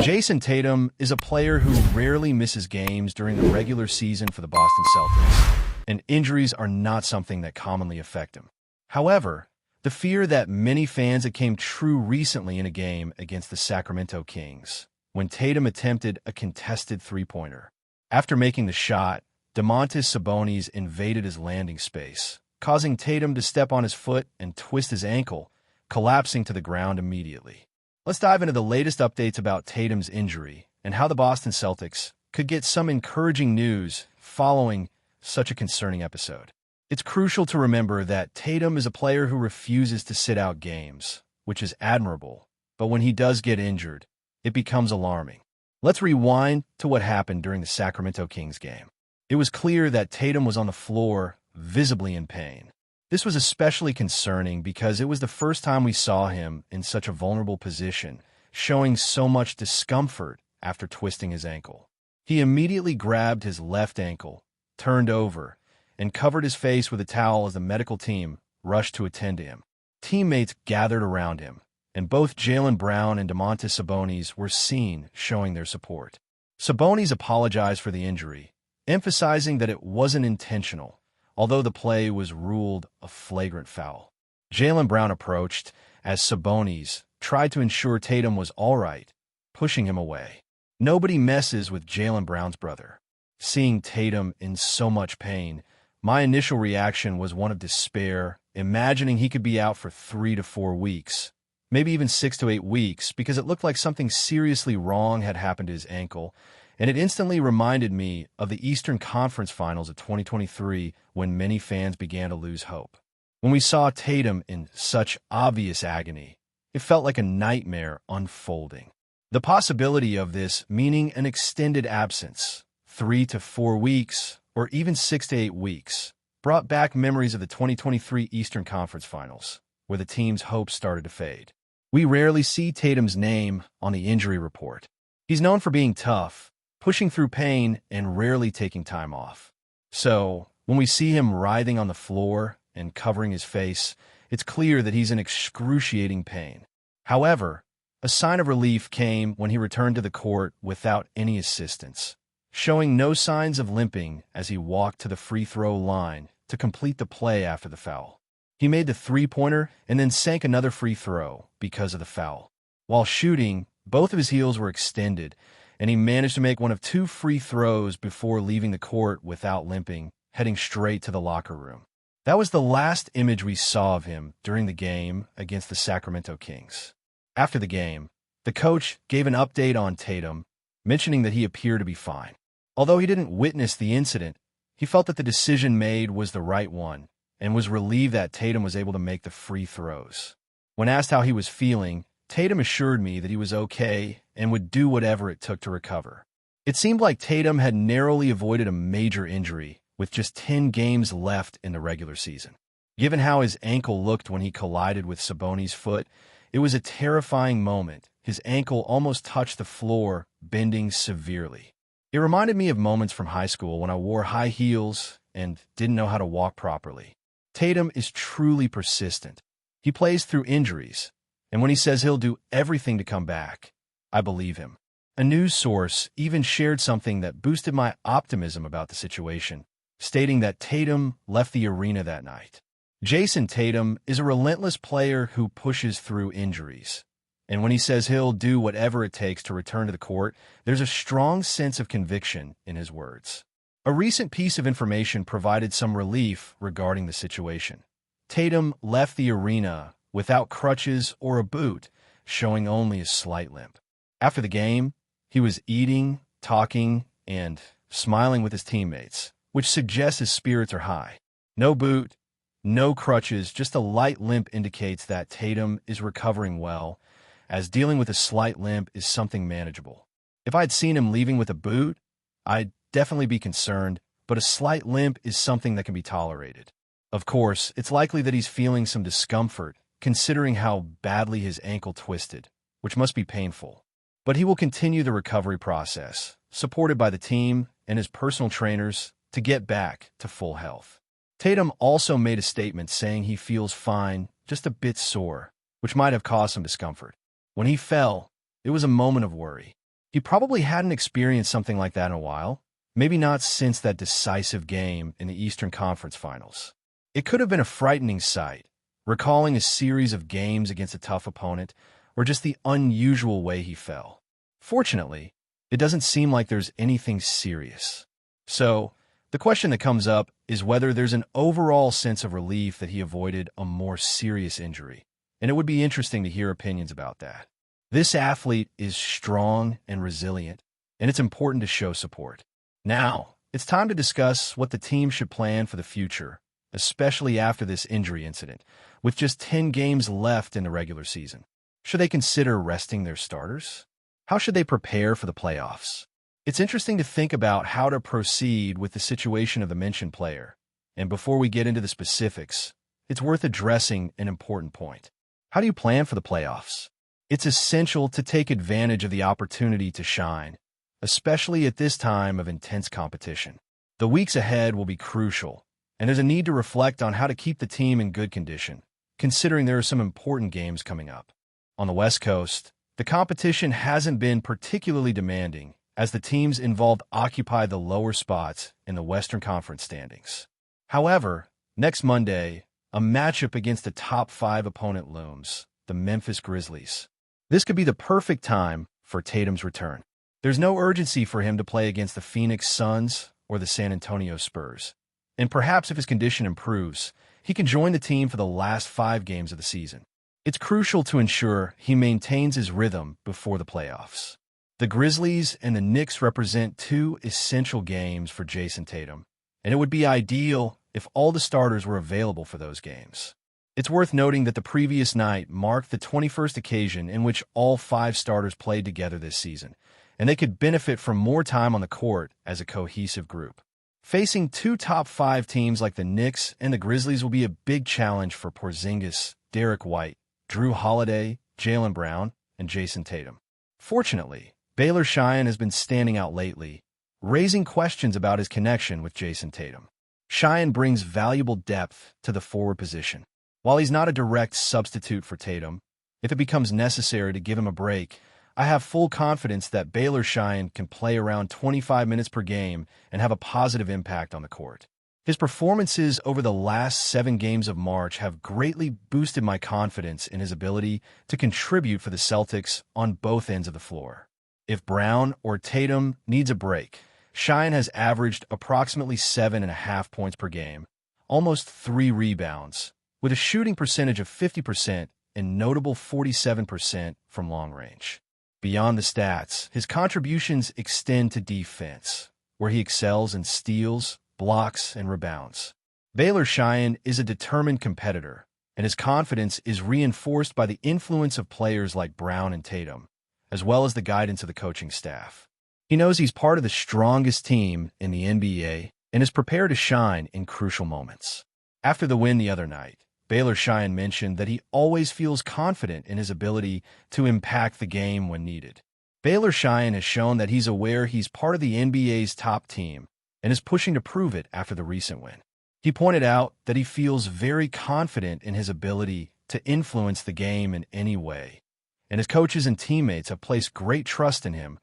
Jason Tatum is a player who rarely misses games during the regular season for the Boston Celtics, and injuries are not something that commonly affect him. However, the fear that many fans had came true recently in a game against the Sacramento Kings, when Tatum attempted a contested three-pointer. After making the shot, Domantas Sabonis invaded his landing space, causing Tatum to step on his foot and twist his ankle, collapsing to the ground immediately. Let's dive into the latest updates about Tatum's injury and how the Boston Celtics could get some encouraging news following such a concerning episode. It's crucial to remember that Tatum is a player who refuses to sit out games, which is admirable, but when he does get injured, it becomes alarming. Let's rewind to what happened during the Sacramento Kings game. It was clear that Tatum was on the floor, visibly in pain. This was especially concerning because it was the first time we saw him in such a vulnerable position, showing so much discomfort after twisting his ankle. He immediately grabbed his left ankle, turned over, and covered his face with a towel as the medical team rushed to attend to him. Teammates gathered around him, and both Jaylen Brown and Domantas Sabonis were seen showing their support. Sabonis apologized for the injury, emphasizing that it wasn't intentional, although the play was ruled a flagrant foul. Jaylen Brown approached as Sabonis tried to ensure Tatum was all right, pushing him away. Nobody messes with Jaylen Brown's brother. Seeing Tatum in so much pain, my initial reaction was one of despair, imagining he could be out for 3 to 4 weeks, maybe even 6 to 8 weeks, because it looked like something seriously wrong had happened to his ankle, and it instantly reminded me of the Eastern Conference Finals of 2023 when many fans began to lose hope. When we saw Tatum in such obvious agony, it felt like a nightmare unfolding. The possibility of this meaning an extended absence, 3 to 4 weeks, or even 6 to 8 weeks, brought back memories of the 2023 Eastern Conference Finals, where the team's hopes started to fade. We rarely see Tatum's name on the injury report. He's known for being tough, pushing through pain, and rarely taking time off. So, when we see him writhing on the floor and covering his face, it's clear that he's in excruciating pain. However, a sign of relief came when he returned to the court without any assistance, showing no signs of limping as he walked to the free throw line to complete the play after the foul. He made the three-pointer and then sank another free throw because of the foul. While shooting, both of his heels were extended, and he managed to make one of 2 free throws before leaving the court without limping, heading straight to the locker room. That was the last image we saw of him during the game against the Sacramento Kings. After the game, the coach gave an update on Tatum, mentioning that he appeared to be fine. Although he didn't witness the incident, he felt that the decision made was the right one and was relieved that Tatum was able to make the free throws. When asked how he was feeling, Tatum assured me that he was okay and would do whatever it took to recover. It seemed like Tatum had narrowly avoided a major injury with just 10 games left in the regular season. Given how his ankle looked when he collided with Sabonis' foot, it was a terrifying moment. His ankle almost touched the floor, bending severely. It reminded me of moments from high school when I wore high heels and didn't know how to walk properly. Tatum is truly persistent. He plays through injuries, and when he says he'll do everything to come back, I believe him. A news source even shared something that boosted my optimism about the situation, stating that Tatum left the arena that night. Jason Tatum is a relentless player who pushes through injuries, and when he says he'll do whatever it takes to return to the court, there's a strong sense of conviction in his words. A recent piece of information provided some relief regarding the situation. Tatum left the arena without crutches or a boot, showing only a slight limp. After the game, he was eating, talking, and smiling with his teammates, which suggests his spirits are high. No boot, no crutches, just a light limp indicates that Tatum is recovering well, as dealing with a slight limp is something manageable. If I'd seen him leaving with a boot, I'd definitely be concerned, but a slight limp is something that can be tolerated. Of course, it's likely that he's feeling some discomfort, considering how badly his ankle twisted, which must be painful. But he will continue the recovery process, supported by the team and his personal trainers, to get back to full health. Tatum also made a statement saying he feels fine, just a bit sore, which might have caused some discomfort. When he fell, it was a moment of worry. He probably hadn't experienced something like that in a while, maybe not since that decisive game in the Eastern Conference Finals. It could have been a frightening sight, recalling a series of games against a tough opponent, or just the unusual way he fell. Fortunately, it doesn't seem like there's anything serious. So, the question that comes up is whether there's an overall sense of relief that he avoided a more serious injury, and it would be interesting to hear opinions about that. This athlete is strong and resilient, and it's important to show support. Now, it's time to discuss what the team should plan for the future, especially after this injury incident, with just 10 games left in the regular season. Should they consider resting their starters? How should they prepare for the playoffs? It's interesting to think about how to proceed with the situation of the mentioned player. And before we get into the specifics, it's worth addressing an important point. How do you plan for the playoffs? It's essential to take advantage of the opportunity to shine, especially at this time of intense competition. The weeks ahead will be crucial, and there's a need to reflect on how to keep the team in good condition, considering there are some important games coming up. On the West Coast, the competition hasn't been particularly demanding, as the teams involved occupy the lower spots in the Western Conference standings. However, next Monday, a matchup against a top 5 opponent looms, the Memphis Grizzlies. This could be the perfect time for Tatum's return. There's no urgency for him to play against the Phoenix Suns or the San Antonio Spurs. And perhaps if his condition improves, he can join the team for the last 5 games of the season. It's crucial to ensure he maintains his rhythm before the playoffs. The Grizzlies and the Knicks represent 2 essential games for Jason Tatum, and it would be ideal if all the starters were available for those games. It's worth noting that the previous night marked the 21st occasion in which all 5 starters played together this season, and they could benefit from more time on the court as a cohesive group. Facing 2 top 5 teams like the Knicks and the Grizzlies will be a big challenge for Porzingis, Derek White, Drew Holiday, Jaylen Brown, and Jason Tatum. Fortunately, Baylor Cheyenne has been standing out lately, raising questions about his connection with Jason Tatum. Cheyenne brings valuable depth to the forward position. While he's not a direct substitute for Tatum, if it becomes necessary to give him a break, I have full confidence that Baylor Cheyenne can play around 25 minutes per game and have a positive impact on the court. His performances over the last 7 games of March have greatly boosted my confidence in his ability to contribute for the Celtics on both ends of the floor. If Brown or Tatum needs a break, Cheyenne has averaged approximately 7.5 points per game, almost 3 rebounds, with a shooting percentage of 50% and notable 47% from long range. Beyond the stats, his contributions extend to defense, where he excels in steals, blocks, and rebounds. Baylor Cheyenne is a determined competitor, and his confidence is reinforced by the influence of players like Brown and Tatum, as well as the guidance of the coaching staff. He knows he's part of the strongest team in the NBA and is prepared to shine in crucial moments. After the win the other night, Baylor Cheyenne mentioned that he always feels confident in his ability to impact the game when needed. Baylor Cheyenne has shown that he's aware he's part of the NBA's top team and is pushing to prove it after the recent win. He pointed out that he feels very confident in his ability to influence the game in any way, and his coaches and teammates have placed great trust in him,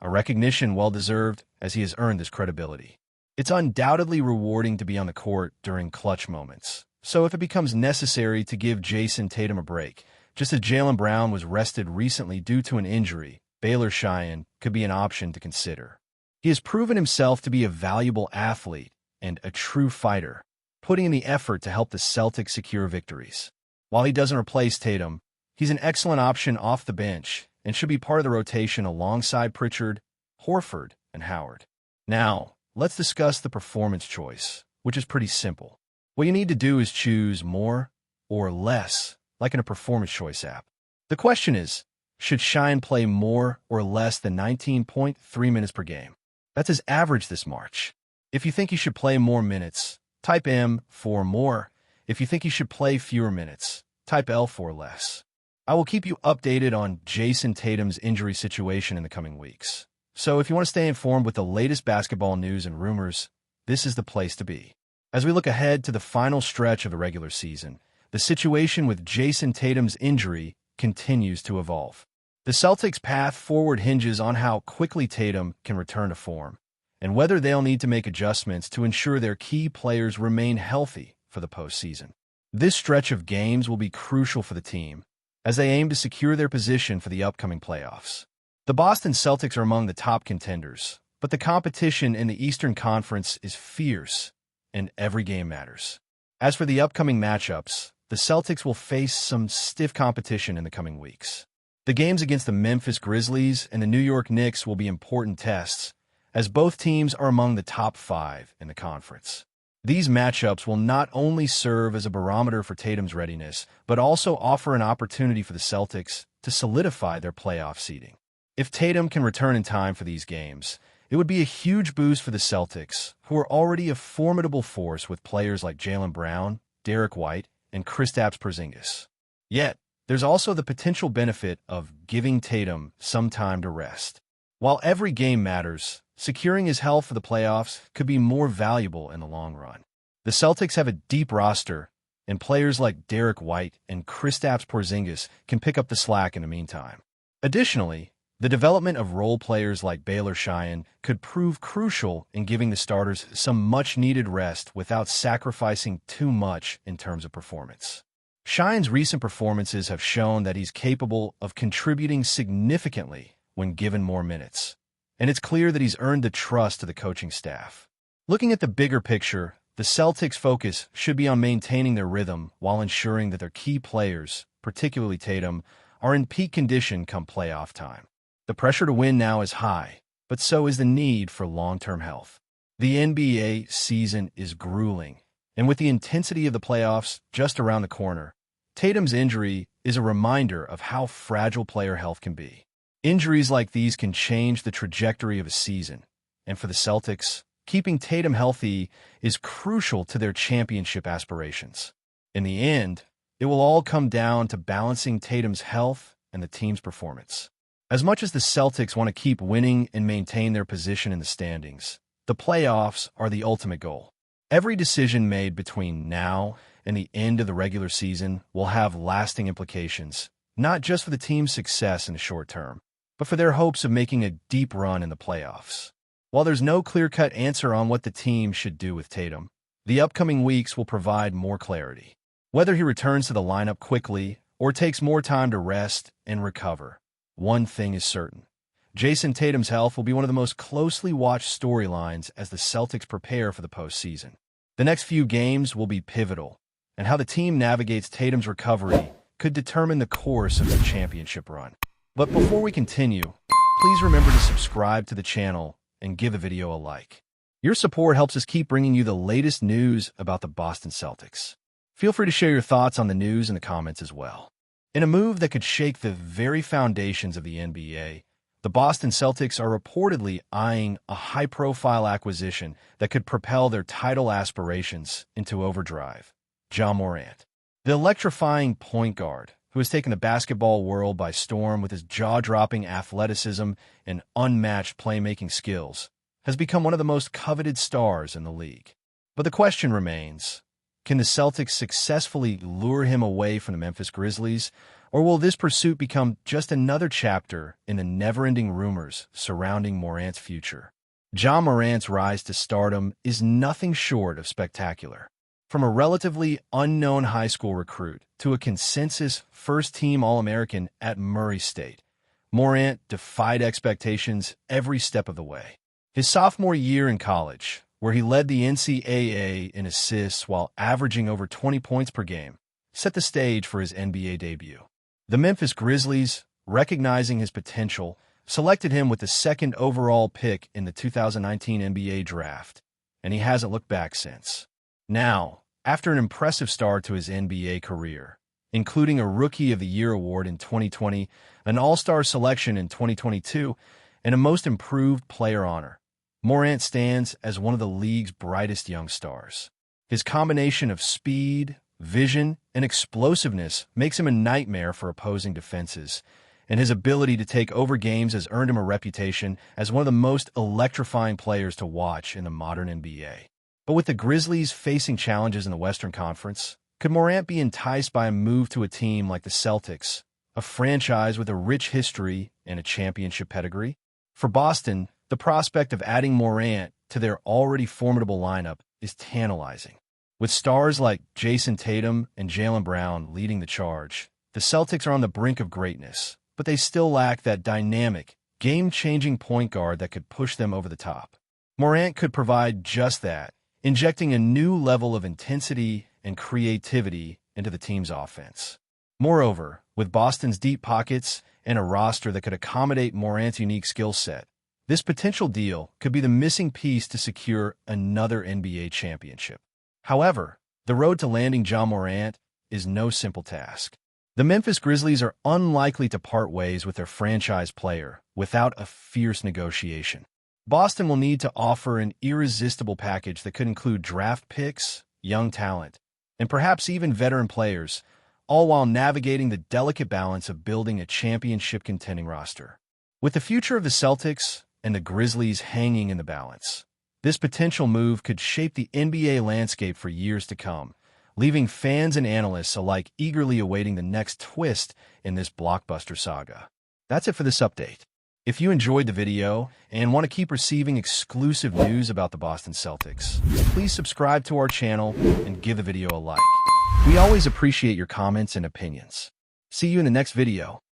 a recognition well-deserved as he has earned this credibility. It's undoubtedly rewarding to be on the court during clutch moments. So if it becomes necessary to give Jason Tatum a break, just as Jaylen Brown was rested recently due to an injury, Baylor Cheyenne could be an option to consider. He has proven himself to be a valuable athlete and a true fighter, putting in the effort to help the Celtics secure victories. While he doesn't replace Tatum, he's an excellent option off the bench and should be part of the rotation alongside Pritchard, Horford, and Howard. Now, let's discuss the performance choice, which is pretty simple. What you need to do is choose more or less, like in a performance choice app. The question is, should Cheyenne play more or less than 19.3 minutes per game? That's his average this March. If you think he should play more minutes, type M for more. If you think he should play fewer minutes, type L for less. I will keep you updated on Jason Tatum's injury situation in the coming weeks. So if you want to stay informed with the latest basketball news and rumors, this is the place to be. As we look ahead to the final stretch of the regular season, the situation with Jason Tatum's injury continues to evolve. The Celtics' path forward hinges on how quickly Tatum can return to form, and whether they'll need to make adjustments to ensure their key players remain healthy for the postseason. This stretch of games will be crucial for the team, as they aim to secure their position for the upcoming playoffs. The Boston Celtics are among the top contenders, but the competition in the Eastern Conference is fierce, and every game matters. As for the upcoming matchups, the Celtics will face some stiff competition in the coming weeks. The games against the Memphis Grizzlies and the New York Knicks will be important tests, as both teams are among the top 5 in the conference. These matchups will not only serve as a barometer for Tatum's readiness, but also offer an opportunity for the Celtics to solidify their playoff seeding. If Tatum can return in time for these games, it would be a huge boost for the Celtics, who are already a formidable force with players like Jaylen Brown, Derek White, and Kristaps Porzingis. Yet, there's also the potential benefit of giving Tatum some time to rest. While every game matters, securing his health for the playoffs could be more valuable in the long run. The Celtics have a deep roster, and players like Derek White and Kristaps Porzingis can pick up the slack in the meantime. Additionally, the development of role players like Baylor Cheyenne could prove crucial in giving the starters some much-needed rest without sacrificing too much in terms of performance. Cheyenne's recent performances have shown that he's capable of contributing significantly when given more minutes, and it's clear that he's earned the trust of the coaching staff. Looking at the bigger picture, the Celtics' focus should be on maintaining their rhythm while ensuring that their key players, particularly Tatum, are in peak condition come playoff time. The pressure to win now is high, but so is the need for long-term health. The NBA season is grueling, and with the intensity of the playoffs just around the corner, Tatum's injury is a reminder of how fragile player health can be. Injuries like these can change the trajectory of a season, and for the Celtics, keeping Tatum healthy is crucial to their championship aspirations. In the end, it will all come down to balancing Tatum's health and the team's performance. As much as the Celtics want to keep winning and maintain their position in the standings, the playoffs are the ultimate goal. Every decision made between now and the end of the regular season will have lasting implications, not just for the team's success in the short term, but for their hopes of making a deep run in the playoffs. While there's no clear-cut answer on what the team should do with Tatum, the upcoming weeks will provide more clarity. Whether he returns to the lineup quickly or takes more time to rest and recover, one thing is certain. Jason Tatum's health will be one of the most closely watched storylines as the Celtics prepare for the postseason. The next few games will be pivotal, and how the team navigates Tatum's recovery could determine the course of the championship run. But before we continue, please remember to subscribe to the channel and give the video a like. Your support helps us keep bringing you the latest news about the Boston Celtics. Feel free to share your thoughts on the news in the comments as well. In a move that could shake the very foundations of the NBA, the Boston Celtics are reportedly eyeing a high-profile acquisition that could propel their title aspirations into overdrive: Ja Morant. The electrifying point guard, who has taken the basketball world by storm with his jaw-dropping athleticism and unmatched playmaking skills, has become one of the most coveted stars in the league. But the question remains, can the Celtics successfully lure him away from the Memphis Grizzlies, or will this pursuit become just another chapter in the never-ending rumors surrounding Morant's future? Ja Morant's rise to stardom is nothing short of spectacular. From a relatively unknown high school recruit to a consensus first-team All-American at Murray State, Morant defied expectations every step of the way. His sophomore year in college, where he led the NCAA in assists while averaging over 20 points per game, set the stage for his NBA debut. The Memphis Grizzlies, recognizing his potential, selected him with the second overall pick in the 2019 NBA draft, and he hasn't looked back since. Now, after an impressive start to his NBA career, including a Rookie of the Year award in 2020, an All-Star selection in 2022, and a Most Improved Player honor, Morant stands as one of the league's brightest young stars. His combination of speed, vision, and explosiveness makes him a nightmare for opposing defenses, and his ability to take over games has earned him a reputation as one of the most electrifying players to watch in the modern NBA. But with the Grizzlies facing challenges in the Western Conference, could Morant be enticed by a move to a team like the Celtics, a franchise with a rich history and a championship pedigree. For Boston, the prospect of adding Morant to their already formidable lineup is tantalizing. With stars like Jason Tatum and Jaylen Brown leading the charge, the Celtics are on the brink of greatness, but they still lack that dynamic, game-changing point guard that could push them over the top. Morant could provide just that, injecting a new level of intensity and creativity into the team's offense. Moreover, with Boston's deep pockets and a roster that could accommodate Morant's unique skill set, this potential deal could be the missing piece to secure another NBA championship. However, the road to landing Ja Morant is no simple task. The Memphis Grizzlies are unlikely to part ways with their franchise player without a fierce negotiation. Boston will need to offer an irresistible package that could include draft picks, young talent, and perhaps even veteran players, all while navigating the delicate balance of building a championship-contending roster. With the future of the Celtics and the Grizzlies hanging in the balance, this potential move could shape the NBA landscape for years to come, leaving fans and analysts alike eagerly awaiting the next twist in this blockbuster saga. That's it for this update. If you enjoyed the video and want to keep receiving exclusive news about the Boston Celtics, please subscribe to our channel and give the video a like. We always appreciate your comments and opinions. See you in the next video.